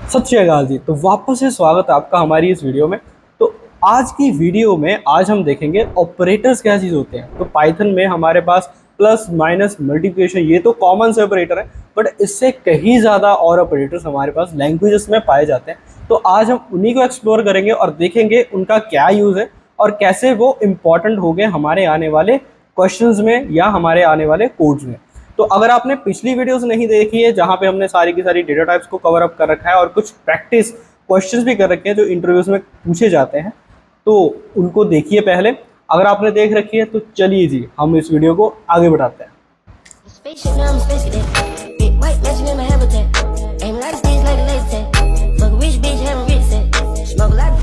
सत श्री अकाल जी। तो वापस से स्वागत है आपका हमारी इस वीडियो में। तो आज की वीडियो में आज हम देखेंगे ऑपरेटर्स क्या चीज़ होते हैं। तो पाइथन में हमारे पास प्लस माइनस मल्टीप्लिकेशन ये तो कॉमन से ऑपरेटर है, बट इससे कहीं ज़्यादा और ऑपरेटर्स हमारे पास लैंग्वेजेस में पाए जाते हैं। तो आज हम उन्हीं को एक्सप्लोर करेंगे और देखेंगे उनका क्या यूज़ है और कैसे वो इम्पॉर्टेंट हो गए हमारे आने वाले क्वेश्चंस में या हमारे आने वाले कोड्स में। तो अगर आपने पिछली वीडियोस नहीं देखी है जहां पे हमने सारी की सारी डेटा टाइप्स को कवर अप कर रखा है और कुछ प्रैक्टिस क्वेश्चंस भी कर रखे हैं जो इंटरव्यूज में पूछे जाते हैं, तो उनको देखिए पहले। अगर आपने देख रखी है तो चलिए जी हम इस वीडियो को आगे बढ़ाते हैं। Spaceship, now I'm space cadet. Big white mansion in my habitat. Aim like stage like a laser tag. Fuck a rich bitch, having rich set. Smoke a lot of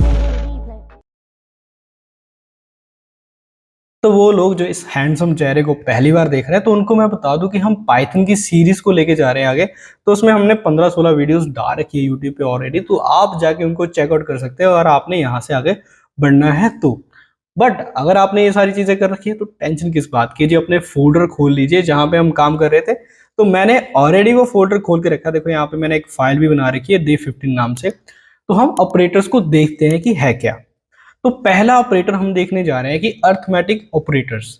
तो वो लोग जो इस हैंडसम चेहरे को पहली बार देख रहे हैं तो उनको मैं बता दूं कि हम पाइथन की सीरीज को लेके जा रहे हैं आगे। तो उसमें हमने 15-16 वीडियोस डाल रखी है यूट्यूब पे ऑलरेडी, तो आप जाके उनको चेकआउट कर सकते हो और आपने यहाँ से आगे बढ़ना है तो। बट अगर आपने ये सारी चीजें कर रखी है तो टेंशन किस बात की जी, अपने फोल्डर खोल लीजिए जहाँ पे हम काम कर रहे थे। तो मैंने ऑलरेडी वो फोल्डर खोल के रखा, देखो यहाँ पे मैंने एक फाइल भी बना रखी है day15 नाम से। तो हम ऑपरेटर्स को देखते हैं कि है क्या। तो पहला ऑपरेटर हम देखने जा रहे हैं कि अर्थमेटिक ऑपरेटर्स।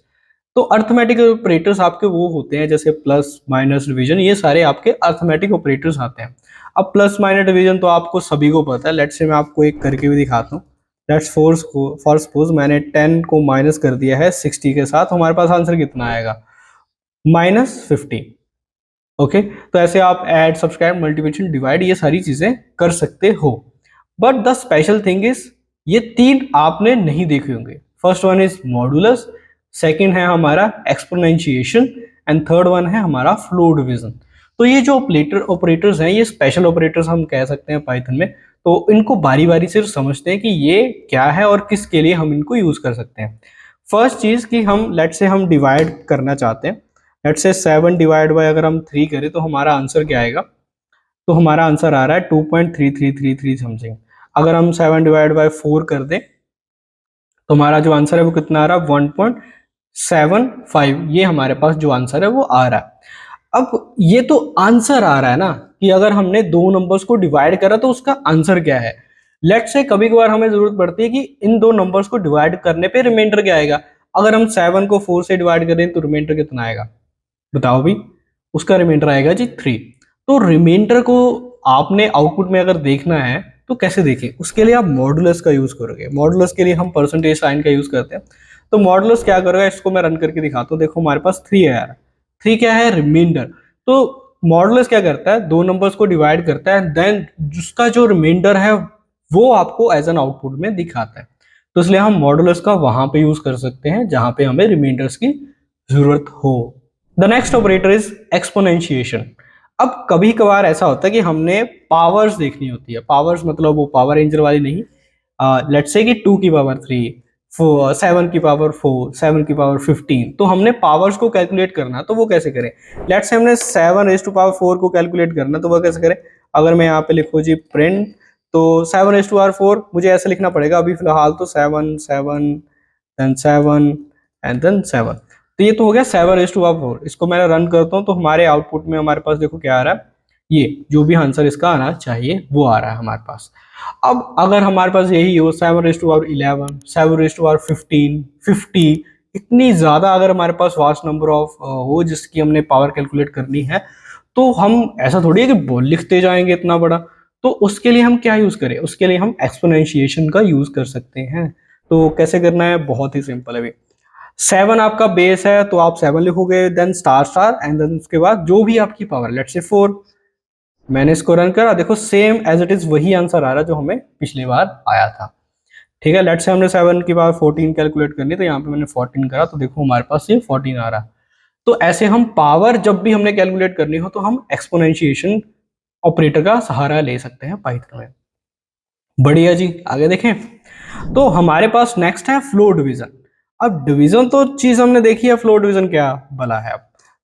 तो अर्थमेटिक ऑपरेटर्स आपके वो होते हैं जैसे प्लस माइनस डिवीजन, ये सारे आपके अर्थमेटिक ऑपरेटर्स आते हैं। अब प्लस माइनस डिवीजन तो आपको सभी को पता है, लेट्स से मैं आपको एक करके भी दिखाता हूँ। लेट्स फॉर सपोज मैंने 10 को माइनस कर दिया है 60 के साथ, हमारे पास आंसर कितना आएगा? -50। ओके, तो ऐसे आप ऐड सब्सक्राइब मल्टीप्लिकेशन डिवाइड ये सारी चीजें कर सकते हो। But the special thing is ये तीन आपने नहीं देखे होंगे। First one is modulus, second है हमारा एक्सपोनेंशिएशन एंड थर्ड वन है हमारा फ्लो डिवीजन। तो ये जो ऑपरेटर्स हैं ये स्पेशल ऑपरेटर्स हम कह सकते हैं पाइथन में। तो इनको बारी बारी से समझते हैं कि ये क्या है और किसके लिए हम इनको यूज कर सकते हैं। फर्स्ट चीज कि हम लेट से हम डिवाइड करना चाहते हैं। लेट से 7 डिवाइड बाय अगर हम 3 करें तो हमारा आंसर क्या आएगा? तो हमारा आंसर आ रहा है 2.3333 समथिंग। अगर हम 7 डिवाइड बाय 4 कर दें तो हमारा जो आंसर है वो कितना आ रहा है? 1.75। ये हमारे पास जो आंसर है वो आ रहा है। अब ये तो आंसर आ रहा है ना कि अगर हमने दो नंबर्स को डिवाइड करा तो उसका आंसर क्या है। लेट्स से कभी कभार हमें जरूरत पड़ती है कि इन दो नंबर्स को डिवाइड करने पे रिमाइंडर क्या आएगा। अगर हम 7 को 4 से डिवाइड करें तो रिमाइंडर कितना आएगा? बताओ भी। उसका रिमाइंडर आएगा जी 3। तो रिमाइंडर को आपने आउटपुट में अगर देखना है तो कैसे देखें? उसके लिए आप मॉडुलस का यूज करोगे। मॉडुलस के लिए हम परसेंटेज साइन का यूज करते हैं। तो मॉडुलस क्या करेगा, इसको मैं रन करके दिखाता हूँ। देखो हमारे पास 3 है यार। 3 क्या है? रिमाइंडर। तो मॉडुलस क्या करता है? दो नंबर्स को डिवाइड करता है, देन उसका जो रिमाइंडर है वो आपको एज एन आउटपुट में दिखाता है। तो इसलिए हम मॉडुलस का वहां पे यूज कर सकते हैं जहां पे हमें रिमाइंडर्स की जरूरत हो। The next operator is exponentiation. अब कभी कभार ऐसा होता है कि हमने पावर्स देखनी होती है। पावर्स मतलब वो पावर रेंजर वाली नहीं। लेट्स से कि 2 की पावर 3, 7 की पावर 4, 7 की पावर 15। तो हमने पावर्स को कैलकुलेट करना, तो वो कैसे करें? लेट्स से हमने 7 रेज टू पावर 4 को कैलकुलेट करना, तो वो कैसे करें? अगर मैं यहाँ पे लिखूँ जी प्रिंट, तो 7 रेज टू पावर 4 मुझे ऐसे लिखना पड़ेगा अभी फिलहाल तो 7 7 देन 7 एंड देन 7। तो ये तो हो गया 7 रेज टू पावर 4। इसको मैंने रन करता हूँ तो हमारे आउटपुट में हमारे पास देखो क्या आ रहा है। ये जो भी आंसर इसका आना चाहिए वो आ रहा है हमारे पास। अब अगर हमारे पास यही हो 7 raise to power 11, 7 raise to power 15, 50, इतनी ज्यादा अगर हमारे पास वास्ट नंबर ऑफ हो जिसकी हमने पावर कैलकुलेट करनी है, तो हम ऐसा थोड़ी है कि बोल लिखते जाएंगे इतना बड़ा। तो उसके लिए हम क्या यूज करें? उसके लिए हम एक्सपोनेंशिएशन का यूज कर सकते हैं। तो कैसे करना है? बहुत ही सिंपल है भाई। 7 आपका बेस है तो आप 7 लिखोगे, then star star and then उसके बाद जो भी आपकी पावर, लेट्स से 4। मैंने इसको रन करा, देखो सेम एज इट इज वही आंसर आ रहा है जो हमें पिछली बार आया था। ठीक है, लेट्स से हमने 7 की पावर 14 कैलकुलेट करनी, तो यहाँ पे मैंने 14 करा तो देखो हमारे पास ये 14 आ रहा है। तो ऐसे हम पावर जब भी हमने कैलकुलेट करनी हो तो हम एक्सपोनेंशिएशन ऑपरेटर का सहारा ले सकते हैं पाइथन में। बढ़िया जी, आगे देखें। तो हमारे पास नेक्स्ट है फ्लो डिवीजन। अब डिवीजन तो चीज हमने देखी है, फ्लो डिवीजन क्या भला है। अब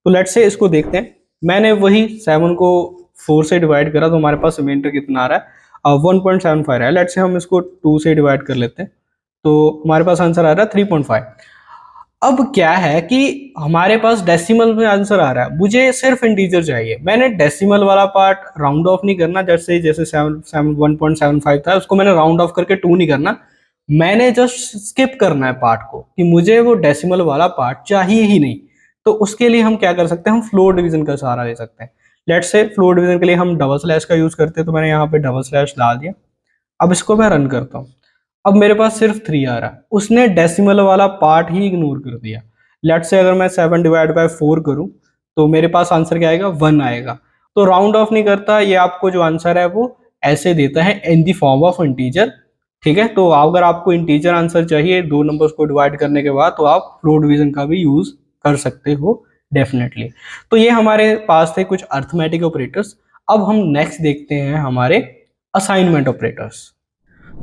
तो लेट्स से इसको देखते हैं। मैंने वही 7 को 4 से डिवाइड करा तो हमारे पास रिमाइंडर कितना आ रहा है? 1.75 है। लेट्स से हम इसको 2 से डिवाइड कर लेते हैं तो हमारे पास आंसर आ रहा है 3.5। अब क्या है कि हमारे पास डेसिमल में आंसर आ रहा है, मुझे सिर्फ इंटीजर चाहिए। मैंने डेसिमल वाला पार्ट राउंड ऑफ नहीं करना, जैसे जैसे 1.75 था उसको मैंने राउंड ऑफ करके 2 नहीं करना, मैंने जस्ट स्किप करना है पार्ट को कि मुझे वो डेसिमल वाला पार्ट चाहिए ही नहीं। तो उसके लिए हम क्या कर सकते हैं, हम फ्लोर डिवीजन का सहारा ले सकते हैं। लेट्स से फ्लोर डिवीजन के लिए हम डबल स्लैश का यूज करते हैं, तो मैंने यहाँ पे डबल स्लैश डाल दिया। अब इसको मैं रन करता हूँ, अब मेरे पास सिर्फ 3 आ रहा है, उसने डेसिमल वाला पार्ट ही इग्नोर कर दिया। लेट्स से अगर मैं 7/4 करूं तो मेरे पास आंसर क्या आएगा, 1 आएगा। तो राउंड ऑफ नहीं करता, ये आपको जो आंसर है वो ऐसे देता है इन दी फॉर्म ऑफ इंटीजर। ठीक है, तो अगर आपको इंटीजर आंसर चाहिए 2 नंबर्स को डिवाइड करने के बाद, तो आप फ्लोर डिवीजन का भी यूज कर सकते हो डेफिनेटली। तो ये हमारे पास थे कुछ अर्थमेटिक ऑपरेटर्स। अब हम नेक्स्ट देखते हैं हमारे असाइनमेंट ऑपरेटर्स।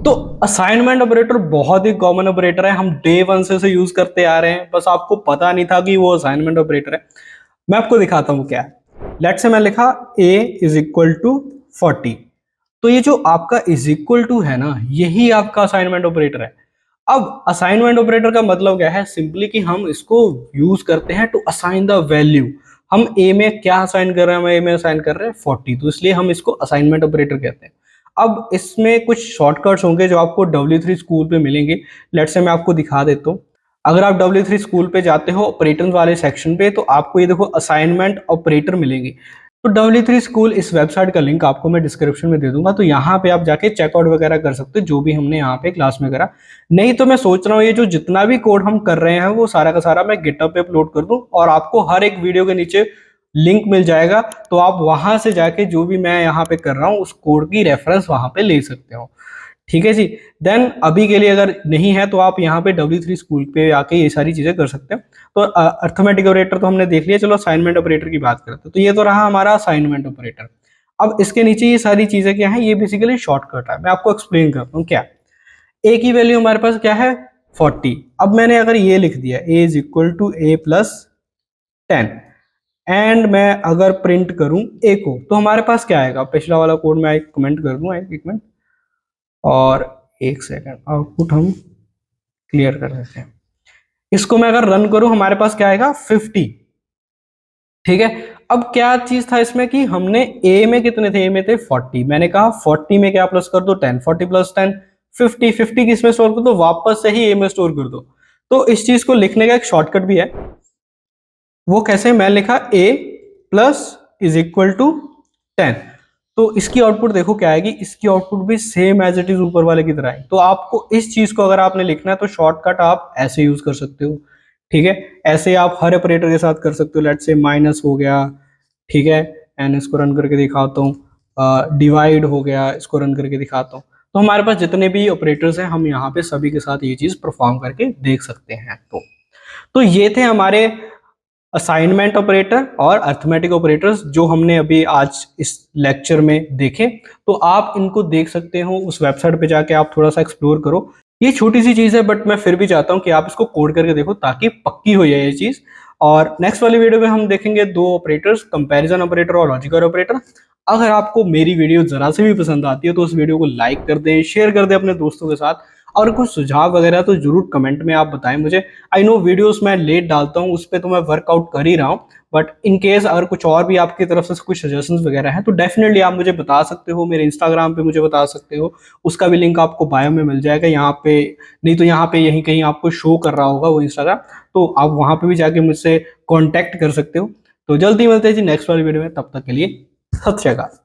तो असाइनमेंट ऑपरेटर बहुत ही कॉमन ऑपरेटर है, हम डे 1 से उसे यूज करते आ रहे हैं, बस आपको पता नहीं था कि वो असाइनमेंट ऑपरेटर है। मैं आपको दिखाता हूँ क्या है। लेट्स से मैं लिखा a इज इक्वल टू 40, तो ये जो आपका इज इक्वल टू है ना, यही आपका असाइनमेंट ऑपरेटर है। अब असाइनमेंट ऑपरेटर का मतलब क्या है, सिंपली कि हम इसको यूज करते हैं टू असाइन द वैल्यू। हम a में क्या असाइन कर रहे हैं, हम a में असाइन कर रहे हैं 40, तो इसलिए हम इसको असाइनमेंट ऑपरेटर कहते हैं। अब इसमें कुछ शॉर्टकट्स होंगे जो आपको W3 स्कूल पे मिलेंगे। लेट्स से मैं आपको दिखा देता हूँ। अगर आप W3 स्कूल पे जाते हो ऑपरेटर वाले सेक्शन पे, तो आपको ये देखो असाइनमेंट ऑपरेटर मिलेंगे। तो W3 स्कूल इस वेबसाइट का लिंक आपको मैं डिस्क्रिप्शन में दे दूंगा, तो यहाँ पे आप जाके चेकआउट वगैरह कर सकते हो जो भी हमने यहाँ पे क्लास में करा। नहीं तो मैं सोच रहा हूँ ये जो जितना भी कोड हम कर रहे हैं वो सारा का सारा मैं गिटहब पे अपलोड कर दूं, और आपको हर एक वीडियो के नीचे लिंक मिल जाएगा, तो आप वहां से जाके जो भी मैं यहाँ पे कर रहा हूँ उस कोड की रेफरेंस वहां पे ले सकते हो। ठीक है जी। देन अभी के लिए अगर नहीं है तो आप यहाँ पे W3 स्कूल पे आके ये सारी चीजें कर सकते हैं। तो अर्थमेटिक ऑपरेटर तो हमने देख लिया, चलो असाइनमेंट ऑपरेटर की बात करते हैं। तो ये तो रहा हमारा असाइनमेंट ऑपरेटर। अब इसके नीचे ये सारी चीजें क्या है, ये बेसिकली शॉर्टकट है, मैं आपको एक्सप्लेन करता हूँ क्या। ए की वैल्यू हमारे पास क्या है 40। अब मैंने अगर ये लिख दिया a is equal to a plus 10, and मैं अगर प्रिंट करूं a को, तो हमारे पास क्या आएगा, पिछला वाला कोड मैं एक कमेंट कर दूं, एक मिनट और एक सेकंड, आउटपुट हम क्लियर कर देते हैं। इसको मैं अगर रन करूं हमारे पास क्या आएगा 50। ठीक है, अब क्या चीज था इसमें कि हमने a में कितने थे, a में थे 40, मैंने कहा 40 में क्या प्लस कर दो 10, 40 प्लस 10 50, 50 किस में स्टोर कर दो, वापस से ही a में स्टोर कर दो। तो इस चीज को लिखने का एक शॉर्टकट भी है, वो कैसे, मैं लिखा a plus is equal to 10, तो इसकी आउटपुट देखो क्या आएगी, इसकी आउटपुट भी सेम एज इट इज ऊपर वाले की तरह है। तो आपको इस चीज को अगर आपने लिखना है तो शॉर्टकट आप ऐसे यूज कर सकते हो। ठीक है, ऐसे आप हर ऑपरेटर के साथ कर सकते हो। लेट्स से माइनस हो गया, ठीक है, एंड इसको रन करके दिखाता हूँ। डिवाइड हो गया, इसको रन करके दिखाता हूँ। तो हमारे पास जितने भी ऑपरेटर्स हैं हम यहाँ पे सभी के साथ ये चीज परफॉर्म करके देख सकते हैं। तो ये थे हमारे असाइनमेंट ऑपरेटर और अर्थमेटिक ऑपरेटर्स जो हमने अभी आज इस लेक्चर में देखे। तो आप इनको देख सकते हो, उस वेबसाइट पे जाके आप थोड़ा सा एक्सप्लोर करो। ये छोटी सी चीज है बट मैं फिर भी चाहता हूँ कि आप इसको कोड करके देखो ताकि पक्की हो जाए ये चीज। और नेक्स्ट वाली वीडियो में हम देखेंगे 2 ऑपरेटर्स, कंपैरिजन ऑपरेटर और लॉजिकल ऑपरेटर। अगर आपको मेरी वीडियो जरा से भी पसंद आती है तो उस वीडियो को लाइक कर दें, शेयर कर दें अपने दोस्तों के साथ, और कुछ सुझाव वगैरह तो जरूर कमेंट में आप बताएं मुझे। आई नो वीडियोस मैं लेट डालता हूं, उस पर तो मैं वर्कआउट कर ही रहा हूं, बट इन केस अगर कुछ और भी आपकी तरफ से कुछ सजेशंस वगैरह हैं तो डेफिनेटली आप मुझे बता सकते हो, मेरे इंस्टाग्राम पे मुझे बता सकते हो, उसका भी लिंक आपको बायो में मिल जाएगा यहाँ पे, नहीं तो यहाँ पे यहीं कहीं आपको शो कर रहा होगा वो इंस्टाग्राम, तो आप वहां पे भी जाके मुझसे कॉन्टेक्ट कर सकते हो। तो जल्दी मिलते हैं जी नेक्स्ट वाली वीडियो में, तब तक के लिए सत श्री अकाल।